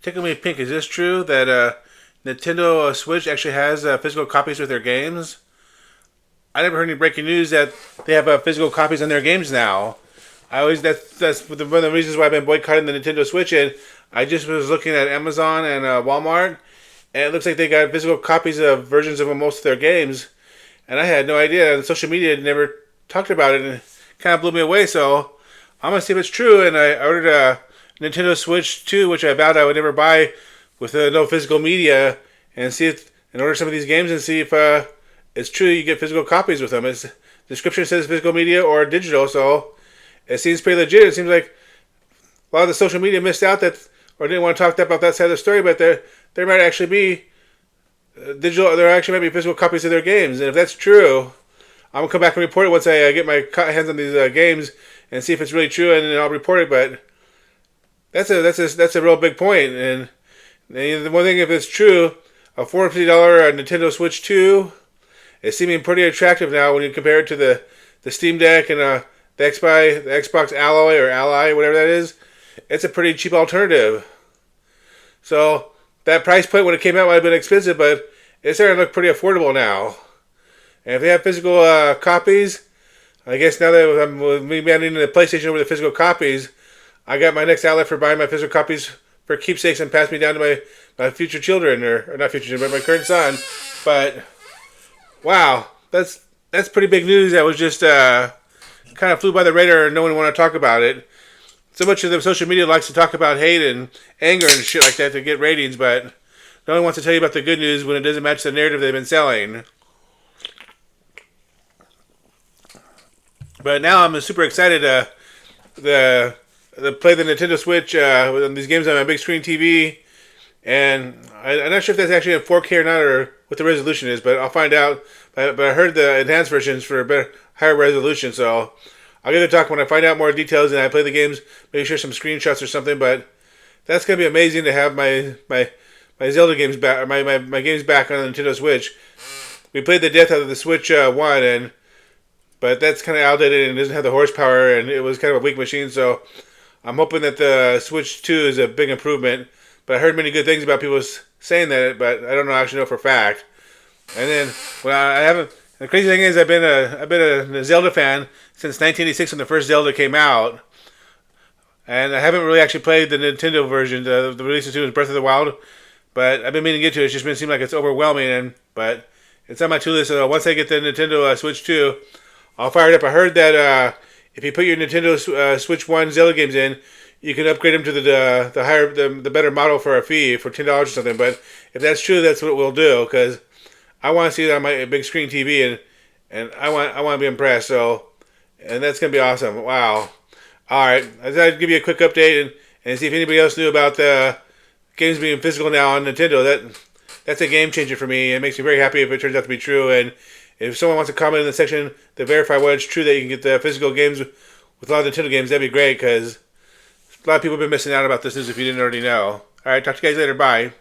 Tickle Me Pink, is this true that Nintendo Switch actually has physical copies of their games? I never heard any breaking news that they have physical copies on their games now. I always that's one of the reasons why I've been boycotting the Nintendo Switch. And I just was looking at Amazon and Walmart, and it looks like they got physical copies of versions of most of their games. And I had no idea. And social media never talked about it, and it kind of blew me away. So I'm gonna see if it's true. And I ordered a Nintendo Switch 2, which I vowed I would never buy with no physical media, and see if and order some of these games and see if it's true you get physical copies with them. It's the description says physical media or digital, so it seems pretty legit. It seems like a lot of the social media missed out that or didn't want to talk about that side of the story, but there might actually be digital. There actually might be physical copies of their games, and if that's true, I'm gonna come back and report it once I get my hands on these games and see if it's really true, and then I'll report it. But that's a real big point. And the one thing, if it's true, a $450 Nintendo Switch 2 is seeming pretty attractive now when you compare it to the Steam Deck and the Xbox Alloy or Ally, whatever that is. It's a pretty cheap alternative. So that price point when it came out might have been expensive, but it's starting to look pretty affordable now. And if they have physical copies, I guess now that I'm with me managing the PlayStation over the physical copies, I got my next outlet for buying my physical copies for keepsakes and pass me down to my future children, or not future children, but my current son. But wow, that's pretty big news. That was just kind of flew by the radar and no one wanted to talk about it. So much of the social media likes to talk about hate and anger and shit like that to get ratings, but no one wants to tell you about the good news when it doesn't match the narrative they've been selling. But now I'm super excited to play the Nintendo Switch with these games on my big screen TV. And I'm not sure if that's actually in 4K or not, or what the resolution is, but I'll find out. But I heard the enhanced versions for a better, higher resolution, so I'll get to talk when I find out more details and I play the games, maybe share some screenshots or something. But that's gonna be amazing to have my Zelda games back, my games back on the Nintendo Switch. We played the death out of the Switch 1, but that's kind of outdated and doesn't have the horsepower, and it was kind of a weak machine. So I'm hoping that the Switch 2 is a big improvement. But I heard many good things about people saying that, but I don't actually know for a fact. And then, well, I haven't. The crazy thing is, I've been a Zelda fan since 1986 when the first Zelda came out, and I haven't really actually played the Nintendo version. The release to is Breath of the Wild, but I've been meaning to get to it. It's just been seem like it's overwhelming, but it's on my to-do list. So once I get the Nintendo Switch 2, I'll fire it up. I heard that if you put your Nintendo Switch 1 Zelda games in, you can upgrade them to the better model for a fee for $10 or something. But if that's true, that's what we'll do, because I want to see it on my big screen TV, and I want to be impressed. So, and that's gonna be awesome. Wow. All right, I thought I'd give you a quick update and see if anybody else knew about the games being physical now on Nintendo. That's a game changer for me. It makes me very happy if it turns out to be true. And if someone wants to comment in the section to verify whether it's true that you can get the physical games with a lot of Nintendo games, that'd be great, because a lot of people have been missing out about this news if you didn't already know. All right, talk to you guys later. Bye.